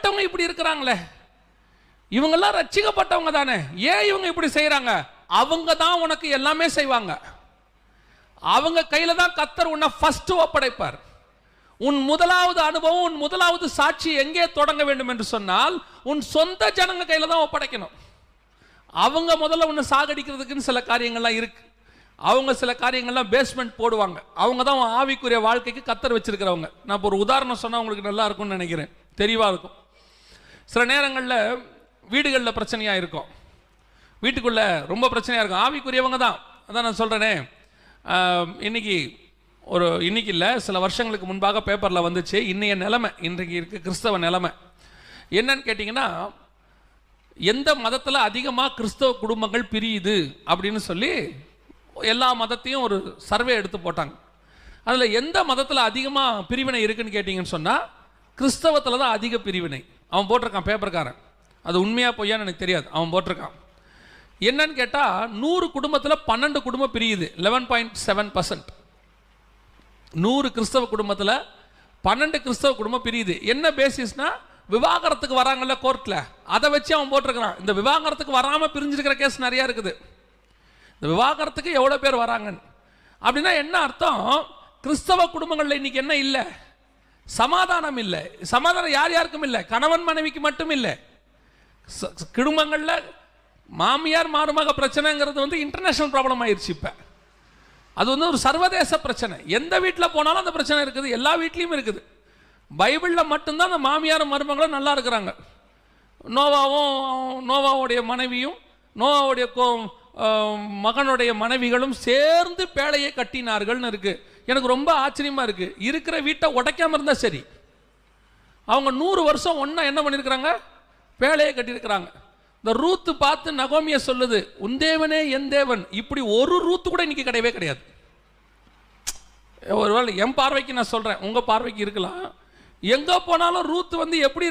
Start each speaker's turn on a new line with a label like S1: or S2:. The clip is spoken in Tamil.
S1: மற்றவங்க இப்படி இருக்கிறாங்களே, இவங்கெல்லாம் ரட்சிக்கப்பட்டவங்க தானே, ஏன் இவங்க இப்படி செய்யறாங்க? அவங்க தான் உனக்கு எல்லாமே செய்வாங்க. அவங்க கையில தான் கர்த்தர் உன்னை ஃபர்ஸ்ட் ஒப்படைப்பார். உன் முதலாவது அனுபவம், உன் முதலாவது சாட்சி எங்கே தொடங்க வேண்டும் என்று சொன்னால் உன் சொந்த ஜனங்க கையில தான் ஒப்படைக்கணும். அவங்க முதல்ல உன்னை சாகடிக்கிறதுக்குன்னு சில காரியங்கள்லாம் இருக்கு. அவங்க சில காரியங்கள்லாம் பேஸ்மெண்ட் போடுவாங்க. அவங்க தான் ஆவிக்குரிய வாழ்க்கைக்கு கர்த்தர் வச்சிருக்கிறவங்க. நான் ஒரு உதாரணம் சொன்னா உங்களுக்கு நல்லா இருக்கும்னு நினைக்கிறேன், தெளிவா இருக்கும். சில நேரங்களில் வீடுகளில் பிரச்சனையா இருக்கும், வீட்டுக்குள்ள ரொம்ப பிரச்சனையா இருக்கும். ஆவிக்குரியவங்க தான், அதான் நான் சொல்றேனே. இன்னைக்கு இல்லை, சில வருஷங்களுக்கு முன்பாக பேப்பரில் வந்துச்சு. இன்னைய நிலைமை, இன்றைக்கு இருக்க கிறிஸ்தவ நிலைமை என்னன்னு கேட்டிங்கன்னா, எந்த மதத்தில் அதிகமாக கிறிஸ்தவ குடும்பங்கள் பிரியுது அப்படின்னு சொல்லி எல்லா மதத்தையும் ஒரு சர்வே எடுத்து போட்டாங்க. அதில் எந்த மதத்தில் அதிகமாக பிரிவினை இருக்குன்னு கேட்டிங்கன்னு சொன்னால் கிறிஸ்தவத்தில் தான் அதிக பிரிவினை. அவன் போட்டிருக்கான் பேப்பர்காரன், அது உண்மையாக பொய்யான்னு எனக்கு தெரியாது, அவன் போட்டிருக்கான். என்னன்னு கேட்டால் 100 குடும்பத்தில் 12 குடும்பம் பிரியுது, 11.7%. 100 கிறிஸ்தவ குடும்பத்தில் 12 கிறிஸ்தவ குடும்பம் பிரியுது. என்ன பேசிஸ்னா, விவாகரத்துக்கு வராங்கல்ல கோர்ட்டில், அதை வச்சு அவன் போட்டிருக்கிறான். இந்த விவாகரத்துக்கு வராமல் பிரிஞ்சிருக்கிற கேஸ் நிறையா இருக்குது. இந்த விவாகரத்துக்கு எவ்வளோ பேர் வராங்கன்னு அப்படின்னா என்ன அர்த்தம்? கிறிஸ்தவ குடும்பங்களில் இன்னைக்கு என்ன இல்லை? சமாதானம் இல்லை. சமாதானம் யார் யாருக்கும் இல்லை, கணவன் மனைவிக்கு மட்டும் இல்லை. குடும்பங்களில் மாமியார் மருமக பிரச்சனைங்கிறது வந்து இன்டர்நேஷனல் ப்ராப்ளம் ஆயிடுச்சு. இப்போ அது வந்து ஒரு சர்வதேச பிரச்சனை. எந்த வீட்டில் போனாலும் அந்த பிரச்சனை இருக்குது, எல்லா வீட்லேயும் இருக்குது. பைபிளில் மட்டும்தான் அந்த மாமியார் மருமகளும் நல்லா இருக்கிறாங்க. நோவாவுடைய மனைவியும் நோவாவுடைய மகனுடைய மனைவிகளும் சேர்ந்து பேழையை கட்டினார்கள்னு இருக்கு. எனக்கு ரொம்ப ஆச்சரியமா இருக்கு. இருக்கிற வீட்டை உடைக்காம இருந்தா சரி, அவங்க 100 வருஷம் ஒன்னா என்ன பண்ணிருக்கிறாங்க? பேழையை கட்டியிருக்கிறாங்க. இந்த ரூத்து பார்த்து நகோமியை சொல்லுது, உன் தேவனே என் தேவன். இப்படி ஒரு ரூத்து கூட இன்னைக்கு கிடையவே கிடையாது. ஒருவேளை என் பார்வைக்கு நான் சொல்றேன், உங்க பார்வைக்கு இருக்கலாம். எங்க போனாலும் ரூத்து வந்து எப்படி